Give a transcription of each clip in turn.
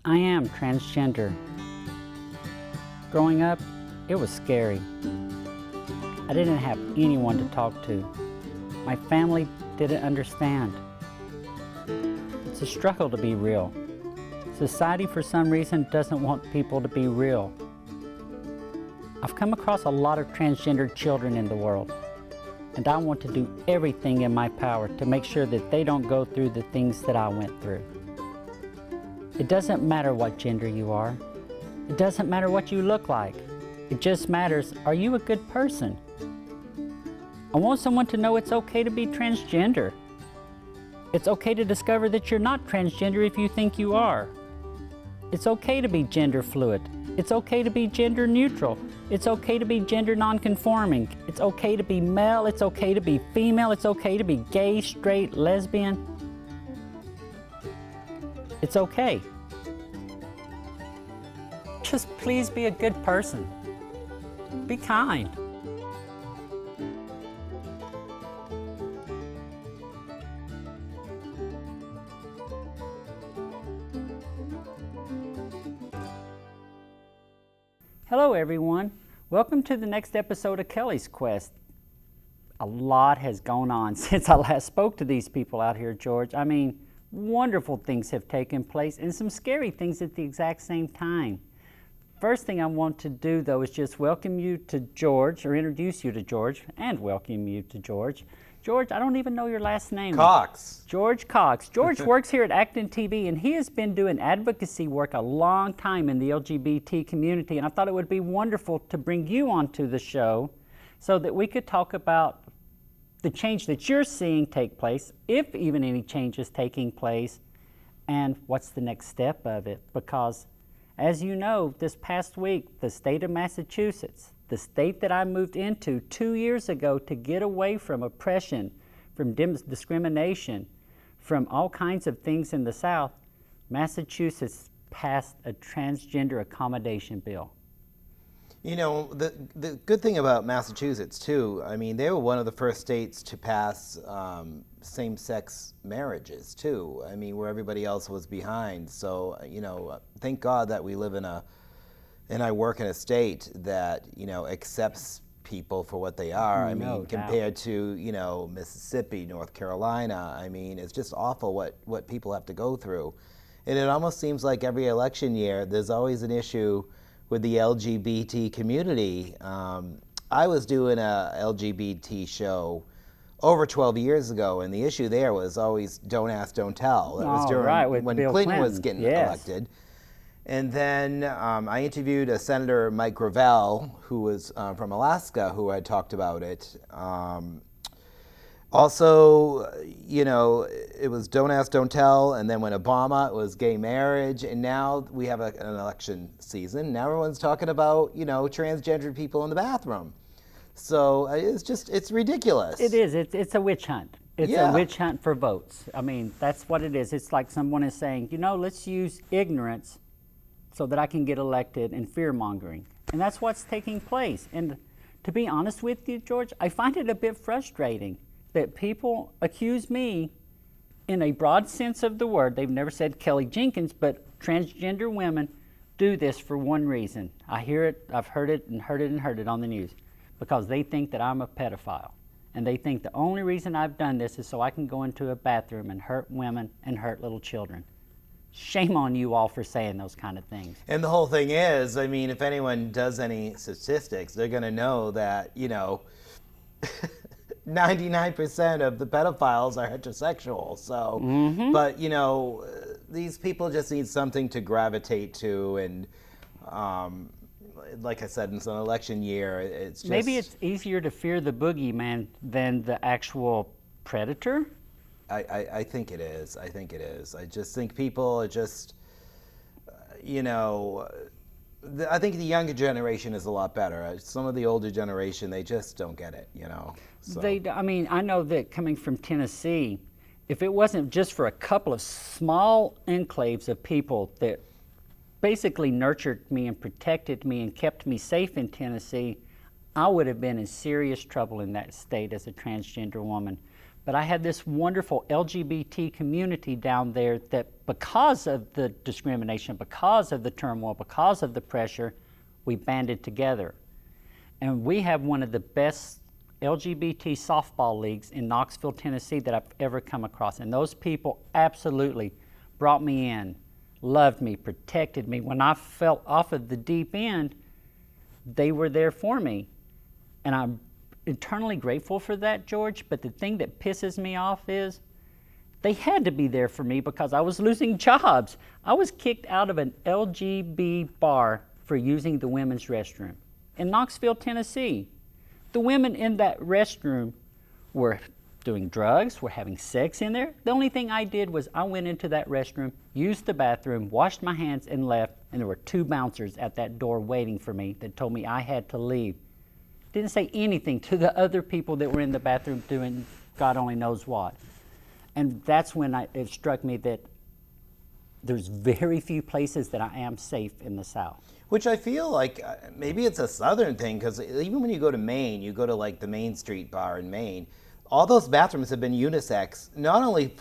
I am transgender. Growing up, it was scary. I didn't have anyone to talk to. My family didn't understand. It's a struggle to be real. Society, for some reason, doesn't want people to be real. I've come across a lot of transgender children in the world, and I want to do everything in my power to make sure that they don't go through the things that I went through. It doesn't matter what gender you are. It doesn't matter what you look like. It just matters, are you a good person? I want someone to know it's okay to be transgender. It's okay to discover that you're not transgender if you think you are. It's okay to be gender fluid. It's okay to be gender neutral. It's okay to be gender non-conforming. It's okay to be male. It's okay to be female. It's okay to be gay, straight, lesbian. It's okay. Just please be a good person. Be kind. Hello everyone. Welcome to the next episode of Kelly's Quest. A lot has gone on since I last spoke to these people out here, George. I mean, wonderful things have taken place and some scary things at the exact same time. First thing I want to do though is just welcome you to George, or introduce you to George, and welcome you to George. George, I don't even know your last name. Cox. George Cox. George works here at ActonTV, and he has been doing advocacy work a long time in the LGBT community, and I thought it would be wonderful to bring you onto the show so that we could talk about the change that you're seeing take place, if even any change is taking place, and what's the next step of it. Because, as you know, this past week, the state of Massachusetts, the state that I moved into 2 years ago to get away from oppression, from discrimination, from all kinds of things in the South, Massachusetts passed a transgender accommodation bill. You know, the good thing about Massachusetts, too, I mean, they were one of the first states to pass same-sex marriages, too. I mean, where everybody else was behind. So, you know, thank God that we live in and I work in a state that, you know, accepts people for what they are. I mean, compared to, you know, Mississippi, North Carolina, I mean, it's just awful what people have to go through. And it almost seems like every election year, there's always an issue with the LGBT community. I was doing a LGBT show over 12 years ago, and the issue there was always don't ask, don't tell. That was during when Clinton was getting elected. And then I interviewed a Senator Mike Gravel, who was from Alaska, who had talked about it. Also, you know, it was don't ask, don't tell, and then when Obama, it was gay marriage, and now we have an election season. Now everyone's talking about, you know, transgender people in the bathroom. So it's ridiculous. It is. It's a witch hunt. It's a witch hunt for votes. I mean, that's what it is. It's like someone is saying, you know, let's use ignorance so that I can get elected, and fear-mongering. And that's what's taking place. And to be honest with you, George, I find it a bit frustrating that people accuse me, in a broad sense of the word, they've never said Kelly Jenkins, but transgender women do this for one reason. I hear it, I've heard it and heard it and heard it on the news, because they think that I'm a pedophile. And they think the only reason I've done this is so I can go into a bathroom and hurt women and hurt little children. Shame on you all for saying those kind of things. And the whole thing is, I mean, if anyone does any statistics, they're going to know that, you know, 99% of the pedophiles are heterosexual. So, but, you know, these people just need something to gravitate to. And like I said, it's an election year. It's just... Maybe it's easier to fear the boogeyman than the actual predator? I think it is. I think it is. I just think people are just, you know, I think the younger generation is a lot better. Some of the older generation, they just don't get it, you know. So. I mean, I know that coming from Tennessee, if it wasn't just for a couple of small enclaves of people that basically nurtured me and protected me and kept me safe in Tennessee, I would have been in serious trouble in that state as a transgender woman. But I had this wonderful LGBT community down there that, because of the discrimination, because of the turmoil, because of the pressure, we banded together. And we have one of the best LGBT softball leagues in Knoxville, Tennessee that I've ever come across. And those people absolutely brought me in, loved me, protected me. When I fell off of the deep end, they were there for me. And I'm eternally grateful for that, George. But the thing that pisses me off is they had to be there for me because I was losing jobs. I was kicked out of an LGB bar for using the women's restroom in Knoxville, Tennessee. The women in that restroom were doing drugs, were having sex in there. The only thing I did was I went into that restroom, used the bathroom, washed my hands, and left. And there were 2 bouncers at that door waiting for me that told me I had to leave. Didn't say anything to the other people that were in the bathroom doing God only knows what. And that's when it struck me that there's very few places that I am safe in the South. Which I feel like maybe it's a Southern thing, because even when you go to Maine, you go to like the Main Street bar in Maine, all those bathrooms have been unisex, not only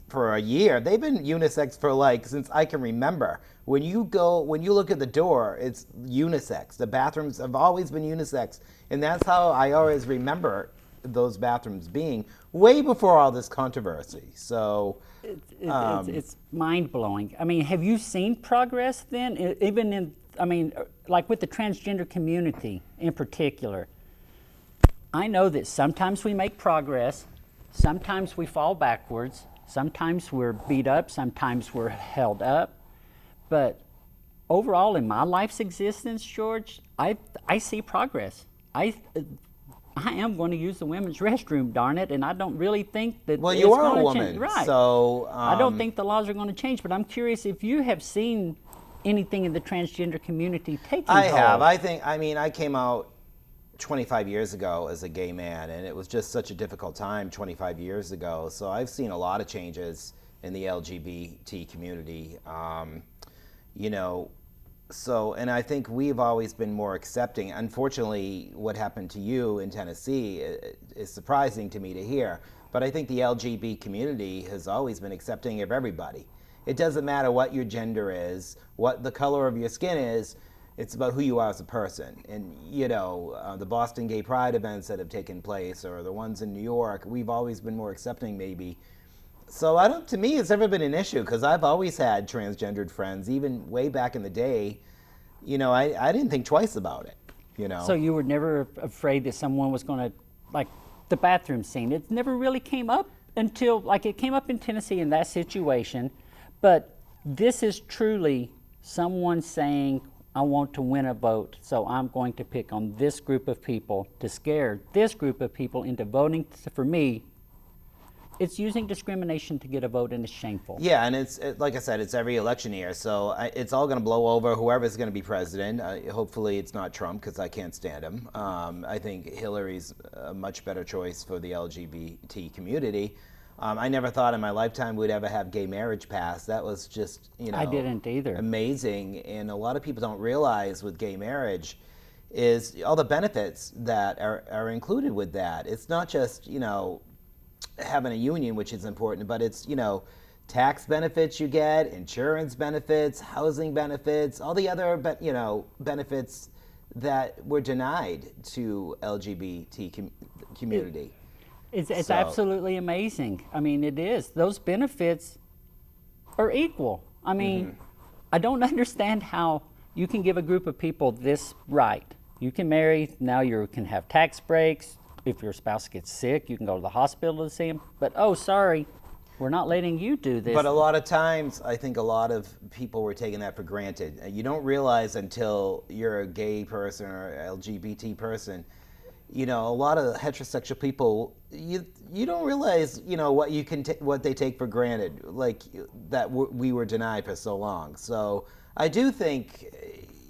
for a year, they've been unisex for like since I can remember. When you look at the door, it's unisex. The bathrooms have always been unisex, and that's how I always remember those bathrooms being, way before all this controversy. So it's mind-blowing. I mean, have you seen progress then? Even in, I mean, like with the transgender community in particular, I know that sometimes we make progress, sometimes we fall backwards, sometimes we're beat up, sometimes we're held up. But overall, in my life's existence, George, I see progress. I am going to use the women's restroom, darn it, and I don't really think that well, it's you are going a to woman, change. Right. So I don't think the laws are going to change, but I'm curious if you have seen anything in the transgender community taking hold. I have. I came out 25 years ago as a gay man, and it was just such a difficult time 25 years ago. So I've seen a lot of changes in the LGBT community. And I think we've always been more accepting. Unfortunately, what happened to you in Tennessee is surprising to me to hear. But I think the LGBT community has always been accepting of everybody. It doesn't matter what your gender is, what the color of your skin is. It's about who you are as a person. And, the Boston Gay Pride events that have taken place, or the ones in New York, we've always been more accepting, maybe. So to me, it's never been an issue, because I've always had transgendered friends, even way back in the day. I didn't think twice about it, So you were never afraid that someone was going to, like the bathroom scene, it never really came up until, like it came up in Tennessee in that situation. But this is truly someone saying, I want to win a vote, so I'm going to pick on this group of people to scare this group of people into voting for me. It's using discrimination to get a vote, and it's shameful. Yeah, and like I said, it's every election year, so it's all going to blow over whoever's going to be president. Hopefully it's not Trump, because I can't stand him. I think Hillary's a much better choice for the LGBT community. I never thought in my lifetime we'd ever have gay marriage passed. That was just, I didn't either. Amazing. And a lot of people don't realize with gay marriage is all the benefits that are included with that. It's not just, having a union, which is important, but it's, tax benefits you get, insurance benefits, housing benefits, all the other, benefits that were denied to LGBT community. It's absolutely amazing. I mean, it is. Those benefits are equal. I mean, I don't understand how you can give a group of people this right. You can marry, now you can have tax breaks. If your spouse gets sick, you can go to the hospital to see him. But, oh, sorry, we're not letting you do this. But a lot of times, I think a lot of people were taking that for granted. You don't realize until you're a gay person or LGBT person, a lot of heterosexual people, you don't realize, what you can what they take for granted, like that we were denied for so long. So I do think,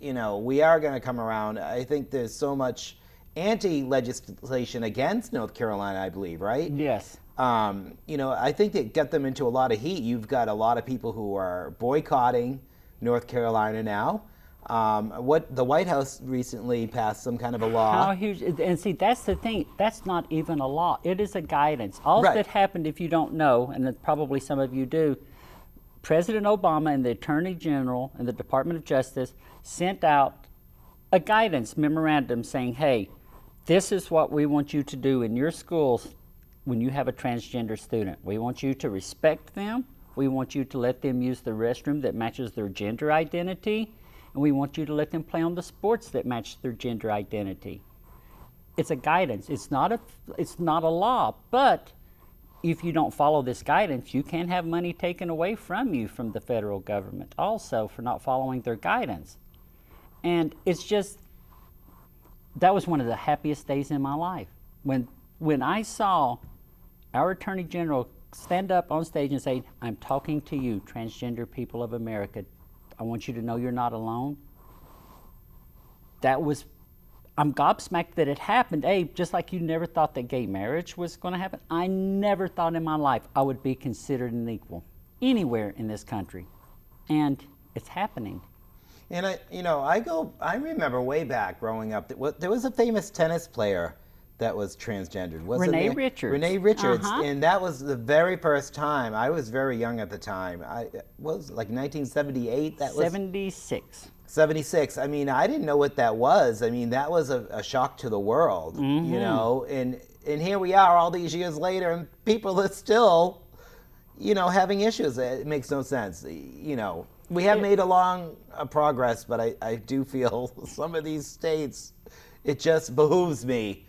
we are going to come around. I think there's so much anti-legislation against North Carolina, I believe, right? Yes. I think it got them into a lot of heat. You've got a lot of people who are boycotting North Carolina now. What the White House recently passed some kind of a law. How huge, and see, that's the thing, that's not even a law, it is a guidance. All Right. that happened, if you don't know, and that probably some of you do, President Obama and the Attorney General and the Department of Justice sent out a guidance memorandum saying, hey, this is what we want you to do in your schools when you have a transgender student. We want you to respect them, we want you to let them use the restroom that matches their gender identity, and we want you to let them play on the sports that match their gender identity. It's a guidance. It's not a law, but if you don't follow this guidance, you can have money taken away from you from the federal government also for not following their guidance. And it's just, that was one of the happiest days in my life. When I saw our Attorney General stand up on stage and say, I'm talking to you, transgender people of America, I want you to know you're not alone. I'm gobsmacked that it happened. Hey, just like you never thought that gay marriage was going to happen, I never thought in my life I would be considered an equal anywhere in this country. And it's happening. And I remember way back growing up, there was a famous tennis player that was transgendered. Wasn't Renee there? Richards. Renee Richards. Uh-huh. And that was the very first time. I was very young at the time. What was it, like 1978? That was 76. 76. I mean, I didn't know what that was. I mean, that was a shock to the world, Mm-hmm. you know. And here we are all these years later, and people are still, having issues. It makes no sense. We have made a long progress, but I do feel some of these states, it just behooves me.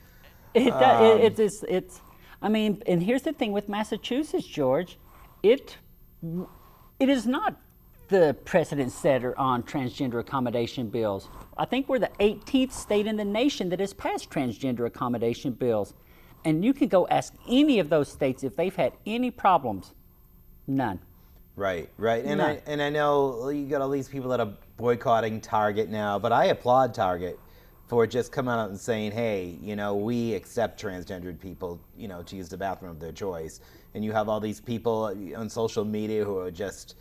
I mean, and here's the thing with Massachusetts, George, it is not the precedent setter on transgender accommodation bills. I think we're the 18th state in the nation that has passed transgender accommodation bills. And you can go ask any of those states if they've had any problems. None. Right. And None. I know you got all these people that are boycotting Target now, but I applaud Target for just coming out and saying, hey, we accept transgendered people, to use the bathroom of their choice. And you have all these people on social media who are just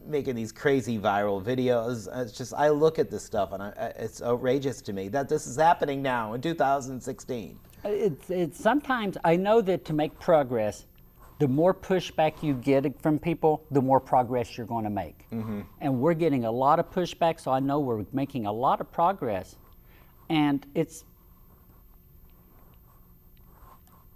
making these crazy viral videos. It's just, I look at this stuff and it's outrageous to me that this is happening now in 2016. It's sometimes, I know that to make progress, the more pushback you get from people, the more progress you're going to make. Mm-hmm. And we're getting a lot of pushback, so I know we're making a lot of progress. And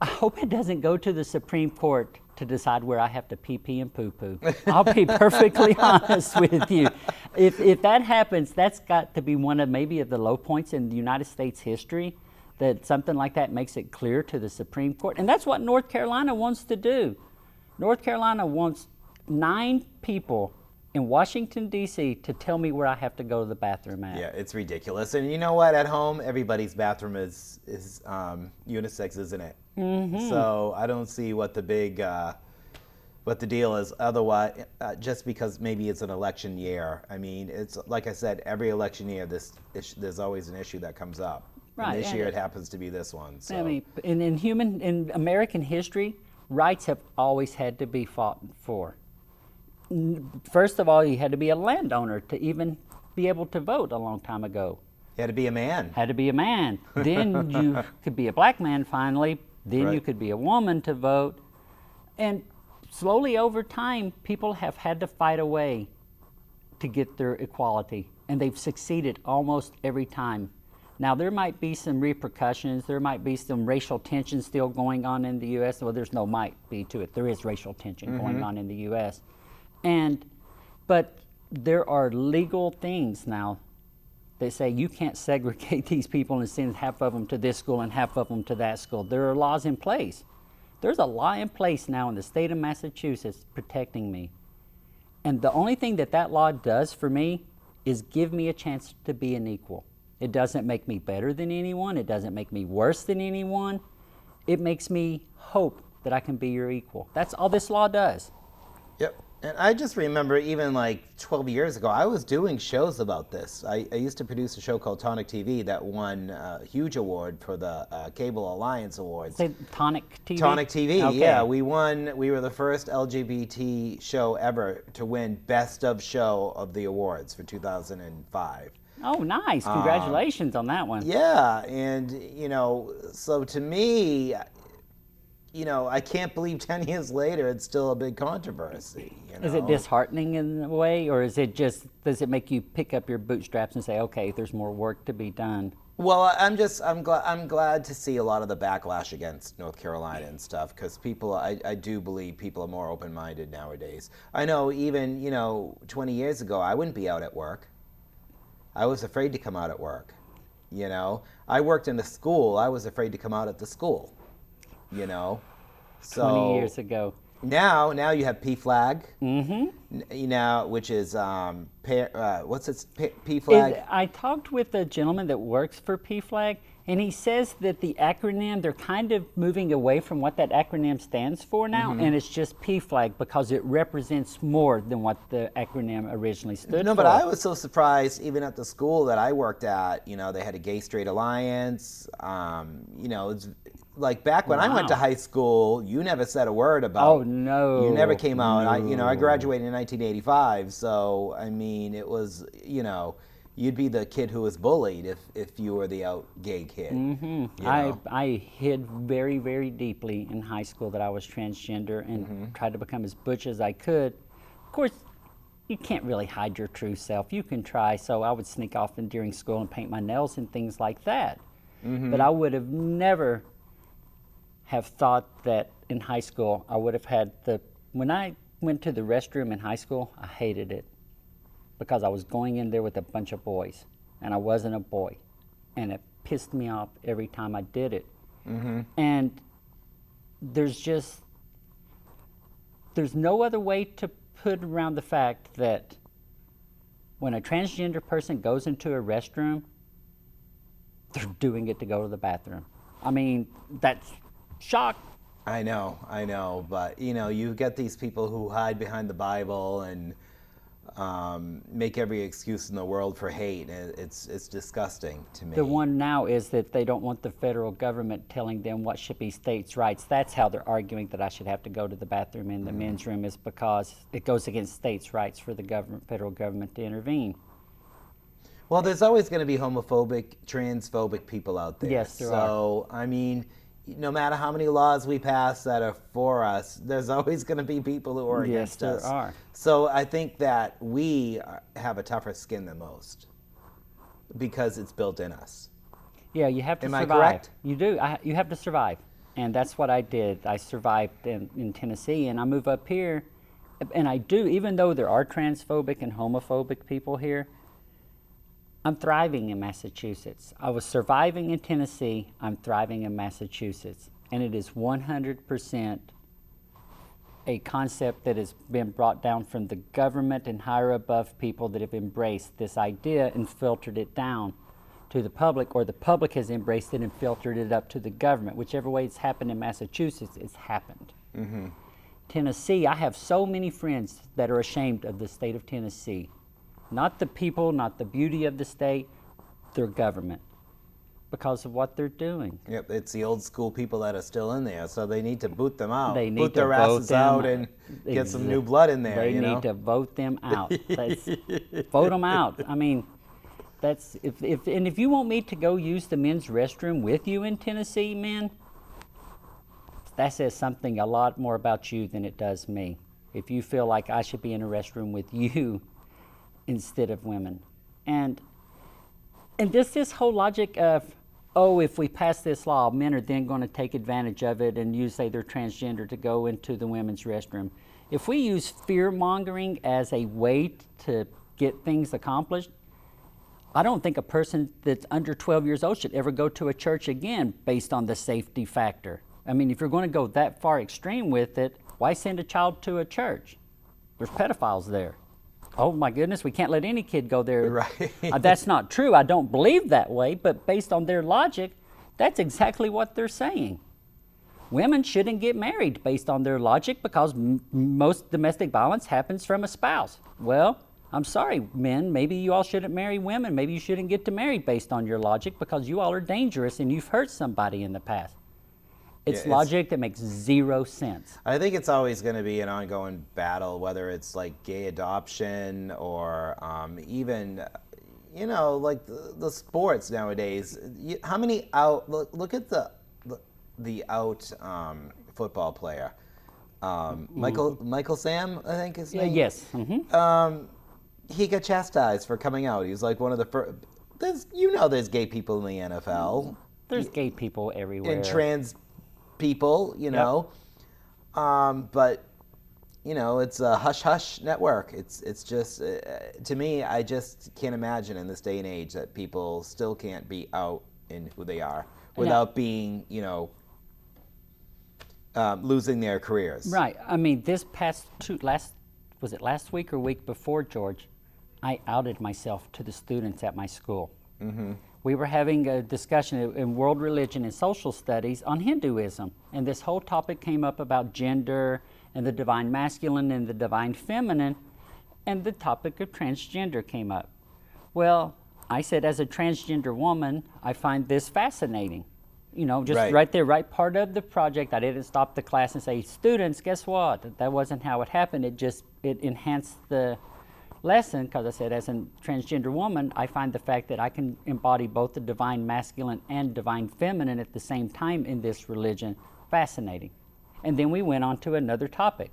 I hope it doesn't go to the Supreme Court to decide where I have to pee and poo. I'll be perfectly honest with you. If that happens, that's got to be one of maybe of the low points in the United States history, that something like that makes it clear to the Supreme Court. And that's what North Carolina wants to do. North Carolina wants 9 people in Washington, D.C. to tell me where I have to go to the bathroom at. Yeah, it's ridiculous. And you know what? At home, everybody's bathroom is unisex, isn't it? Mm-hmm. So I don't see what the deal is. Otherwise, just because maybe it's an election year. I mean, it's like I said, every election year, there's always an issue that comes up. Right. And this year, it happens to be this one. So. I mean, in American history, rights have always had to be fought for. First of all, you had to be a landowner to even be able to vote a long time ago. You had to be a man. Had to be a man. Then you could be a black man finally. Then Right. you could be a woman to vote. And slowly over time, people have had to fight away to get their equality. And they've succeeded almost every time. Now, there might be some repercussions. There might be some racial tension still going on in the U.S. Well, there's no might be to it. There is racial tension going on in the U.S. But there are legal things now that say you can't segregate these people and send half of them to this school and half of them to that school. There are laws in place. There's a law in place now in the state of Massachusetts protecting me. And the only thing that law does for me is give me a chance to be an equal. It doesn't make me better than anyone. It doesn't make me worse than anyone. It makes me hope that I can be your equal. That's all this law does. Yep. And I just remember even like 12 years ago, I was doing shows about this. I used to produce a show called ActonTV that won a huge award for the Cable Alliance Awards. Say Tonic TV? Tonic TV, Okay. yeah. We won, we were the first LGBT show ever to win Best of Show of the awards for 2005. Oh, nice. Congratulations on that one. Yeah, and, you know, so to me, you know, I can't believe 10 years later it's still a big controversy. You know? Is it disheartening in a way, or is it just, does it make you pick up your bootstraps and say, okay, there's more work to be done? Well, I'm glad to see a lot of the backlash against North Carolina and stuff, because people, I do believe people are more open-minded nowadays. I know even, you know, 20 years ago, I wouldn't be out at work. I was afraid to come out at work. You know, I worked in a school. I was afraid to come out at the school. You know, so 20 years ago. Now you have PFLAG. Mm-hmm. Now, which is what's it? PFLAG. I talked with a gentleman that works for PFLAG, and he says that the acronym, they're kind of moving away from what that acronym stands for now, and it's just PFLAG because it represents more than what the acronym originally stood for. No, but I was so surprised, even at the school that I worked at, you know, they had a Gay Straight Alliance. You know, it's like back when I went to high school, you never said a word about. Oh no! You never came out. No. I graduated in 1985, so I mean, it was, you know, you'd be the kid who was bullied if you were the out gay kid. Mm-hmm. You know? I hid very, very deeply in high school that I was transgender and tried to become as butch as I could. Of course, you can't really hide your true self. You can try, so I would sneak off during school and paint my nails and things like that. But I would have never have thought that in high school I would have had when I went to the restroom in high school, I hated it because I was going in there with a bunch of boys and I wasn't a boy, and it pissed me off every time I did it. And there's no other way to put around the fact that when a transgender person goes into a restroom, they're doing it to go to the bathroom. I mean, that's shock. I know, but you know, you get these people who hide behind the Bible and make every excuse in the world for hate. It's disgusting to me. The one now is that they don't want the federal government telling them what should be states' rights. That's how they're arguing that I should have to go to the bathroom in the men's room, is because it goes against states' rights for the federal government to intervene. Well, there's always going to be homophobic, transphobic people out there. Yes, there are. So, I mean, no matter how many laws we pass that are for us, there's always going to be people who are against us. Yes, there are. So I think that we have a tougher skin than most because it's built in us. Yeah, you have to Am survive. I correct? You do. You have to survive. And that's what I did. I survived in Tennessee, and I move up here, and I do, even though there are transphobic and homophobic people here, I'm thriving in Massachusetts. I was surviving in Tennessee, I'm thriving in Massachusetts. And it is 100% a concept that has been brought down from the government and higher above people that have embraced this idea and filtered it down to the public, or the public has embraced it and filtered it up to the government. Whichever way it's happened in Massachusetts, it's happened. Tennessee, I have so many friends that are ashamed of the state of Tennessee. Not the people, not the beauty of the state, their government, because of what they're doing. Yep, it's the old school people that are still in there, so they need to boot them out. They need boot to their vote asses them out and get some new blood in there. They you know? need to vote them out. Vote them out. I mean, that's if you want me to go use the men's restroom with you in Tennessee, men, that says something a lot more about you than it does me. If you feel like I should be in a restroom with you instead of women. And just this whole logic of, oh, if we pass this law, men are then going to take advantage of it and use, say, they're transgender to go into the women's restroom. If we use fear-mongering as a way to get things accomplished, I don't think a person that's under 12 years old should ever go to a church again based on the safety factor. I mean, if you're going to go that far extreme with it, why send a child to a church? There's pedophiles there. Oh my goodness, we can't let any kid go there. Right. That's not true. I don't believe that way, but based on their logic, that's exactly what they're saying. women shouldn't get married based on their logic because most domestic violence happens from a spouse. Well, I'm sorry, men, maybe you all shouldn't marry women. Maybe you shouldn't get to marry based on your logic because you all are dangerous and you've hurt somebody in the past. It's logic that makes zero sense. I think it's always going to be an ongoing battle, whether it's like gay adoption or even, you know, like the sports nowadays. How many out, look at the out football player. Michael Sam, I think his name. Yes. Mm-hmm. He got chastised for coming out. He was like one of the first. There's gay people in the NFL. There's gay people everywhere. And trans people, you know. Yep. But, you know, it's a hush-hush network. It's just, to me, I just can't imagine in this day and age that people still can't be out in who they are without being, you know, losing their careers. Right. I mean, this past was it last week or week before, George? I outed myself to the students at my school. Mm-hmm. We were having a discussion in world religion and social studies on Hinduism, and this whole topic came up about gender and the divine masculine and the divine feminine, and the topic of transgender came up. Well, I said, as a transgender woman, I find this fascinating. You know, just right there, right part of the project. I didn't stop the class and say, students, guess what? That wasn't how it happened. It enhanced the lesson, because I said, as a transgender woman, I find the fact that I can embody both the divine masculine and divine feminine at the same time in this religion fascinating. And then we went on to another topic.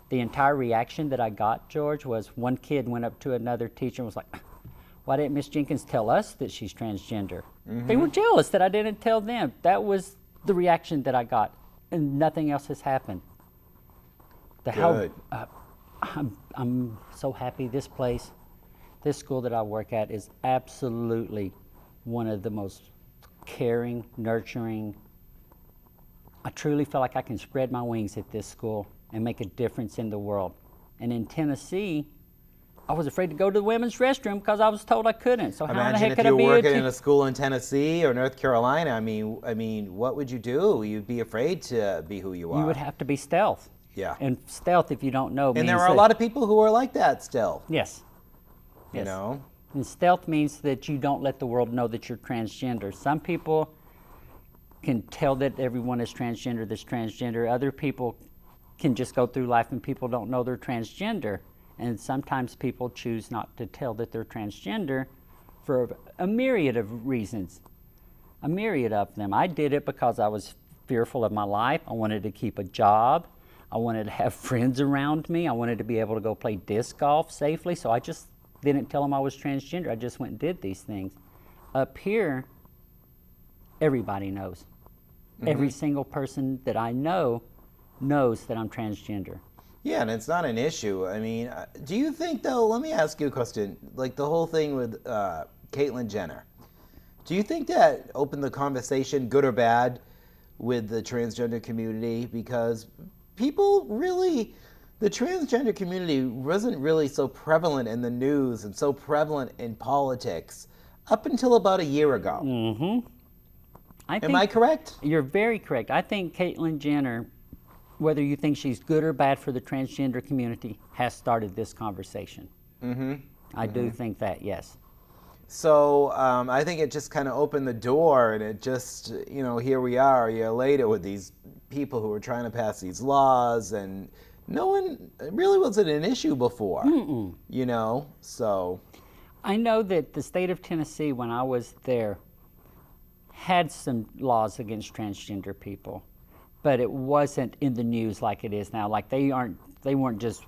The entire reaction that I got, George, was one kid went up to another teacher and was like, why didn't Miss Jenkins tell us that she's transgender? Mm-hmm. They were jealous that I didn't tell them. That was the reaction that I got, and nothing else has happened. Good. I'm so happy this school that I work at is absolutely one of the most caring, nurturing. I truly feel like I can spread my wings at this school and make a difference in the world. And in Tennessee, I was afraid to go to the women's restroom because I was told I couldn't. So how in the heck could I be? Imagine if you were working in a school in Tennessee or North Carolina. I mean, what would you do? You'd be afraid to be who you are. You would have to be stealth. Yeah. And stealth, if you don't know, means and there are a lot of people who are like that still. Yes. You know? And stealth means that you don't let the world know that you're transgender. Some people can tell that everyone is transgender that's transgender. Other people can just go through life and people don't know they're transgender. And sometimes people choose not to tell that they're transgender for a myriad of reasons. A myriad of them. I did it because I was fearful of my life. I wanted to keep a job. I wanted to have friends around me. I wanted to be able to go play disc golf safely. So I just didn't tell them I was transgender. I just went and did these things. Up here, everybody knows. Mm-hmm. Every single person that I know knows that I'm transgender. Yeah, and it's not an issue. I mean, do you think, though, let me ask you a question, like the whole thing with Caitlyn Jenner. Do you think that opened the conversation, good or bad, with the transgender community? Because people really, the transgender community wasn't really so prevalent in the news and so prevalent in politics up until about a year ago. Mm-hmm. Am I correct? You're very correct. I think Caitlyn Jenner, whether you think she's good or bad for the transgender community, has started this conversation. Mm-hmm. I do think that, yes. So I think it just kind of opened the door, and it just, you know, here we are a year later with these people who are trying to pass these laws, and no one, it really wasn't an issue before. Mm-mm. You know, so. I know that the state of Tennessee, when I was there, had some laws against transgender people, but it wasn't in the news like it is now. Like they weren't just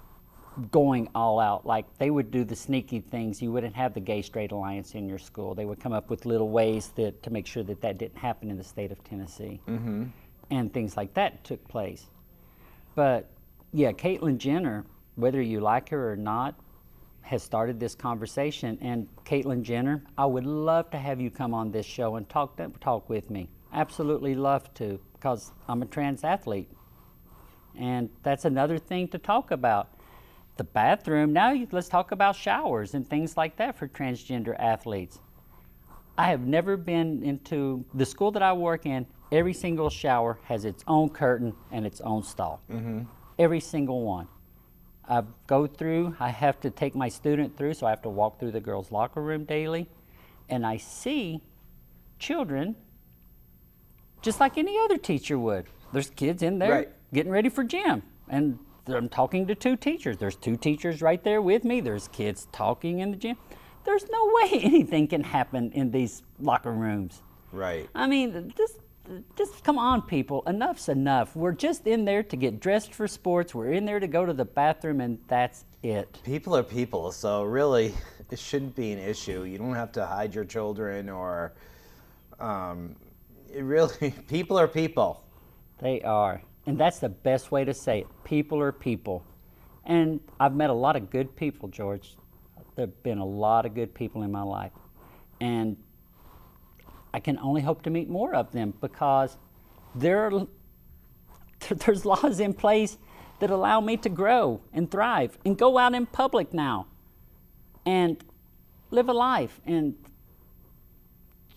going all out. Like they would do the sneaky things. You wouldn't have the gay-straight alliance in your school. They would come up with little ways to make sure that didn't happen in the state of Tennessee. Mm-hmm. And things like that took place. But yeah, Caitlyn Jenner, whether you like her or not, has started this conversation. And Caitlyn Jenner, I would love to have you come on this show and talk with me. Absolutely love to, because I'm a trans athlete. And that's another thing to talk about. The bathroom, now let's talk about showers and things like that for transgender athletes. I have never been into, the school that I work in Every single shower has its own curtain and its own stall. Every single one. I go through, I have to take my student through, so I have to walk through the girls' locker room daily, and I see children just like any other teacher would. There's kids in there getting ready for gym, and I'm talking to 2 teachers. There's 2 teachers right there with me. There's kids talking in the gym. There's no way anything can happen in these locker rooms. Right. I mean, just come on, people. Enough's enough. We're just in there to get dressed for sports. We're in there to go to the bathroom, and that's it. People are people, so really, it shouldn't be an issue. You don't have to hide your children, or it really, people are people. They are. And that's the best way to say it. People are people. And I've met a lot of good people, George. There have been a lot of good people in my life. And I can only hope to meet more of them, because there's laws in place that allow me to grow and thrive and go out in public now and live a life. And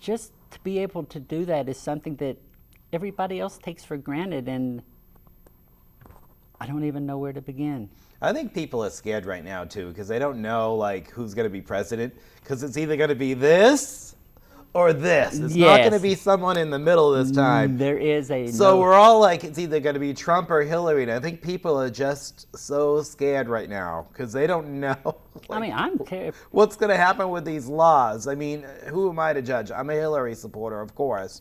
just to be able to do that is something that everybody else takes for granted, and I don't even know where to begin. I think people are scared right now too, because they don't know like who's going to be president, because it's either going to be this or this. It's not going to be someone in the middle this time. There is a So we're all like, it's either going to be Trump or Hillary, and I think people are just so scared right now because they don't know. I mean, I'm terrified. What's going to happen with these laws? I mean, who am I to judge? I'm a Hillary supporter, of course,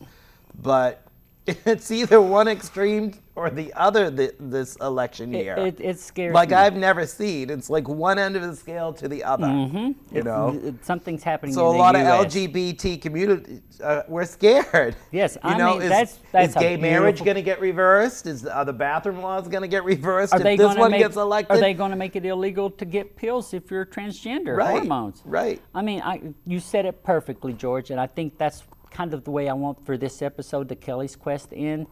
but it's either one extreme or the other this election year. It scares like me. I've never seen. It's like one end of the scale to the other. You know, something's happening. So in a lot the of US. LGBT community, we're scared. Yes, you know, mean, that's is gay a marriage beautiful- going to get reversed? Are the bathroom laws going to get reversed Are if they this gonna one make, gets elected? Are they going to make it illegal to get pills if you're transgender? Right, Hormones. right. I mean, you said it perfectly, George, and I think that's kind of the way I want for this episode, the Kelly's Quest, to end.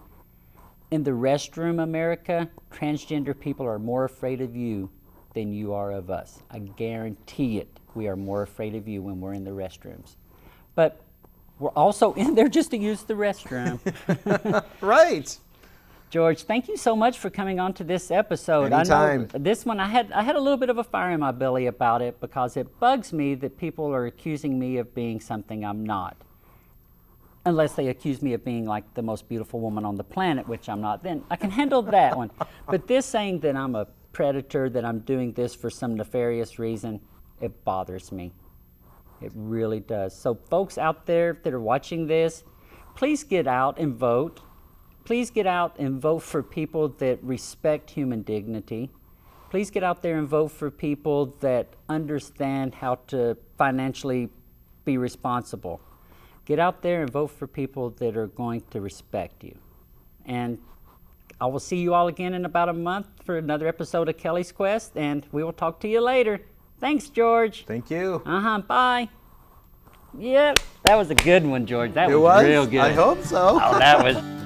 In the restroom, America, transgender people are more afraid of you than you are of us. I guarantee it. We are more afraid of you when we're in the restrooms. But we're also in there just to use the restroom. Right. George, thank you so much for coming on to this episode. Anytime. I know this one, I had a little bit of a fire in my belly about it, because it bugs me that people are accusing me of being something I'm not. Unless they accuse me of being like the most beautiful woman on the planet, which I'm not, then I can handle that one. But this saying that I'm a predator, that I'm doing this for some nefarious reason, it bothers me. It really does. So folks out there that are watching this, please get out and vote. Please get out and vote for people that respect human dignity. Please get out there and vote for people that understand how to financially be responsible. Get out there and vote for people that are going to respect you. And I will see you all again in about a month for another episode of Kelly's Quest, and we will talk to you later. Thanks, George. Thank you. Bye. Yep, that was a good one, George. That It was was? real good. I hope so. Oh, that was...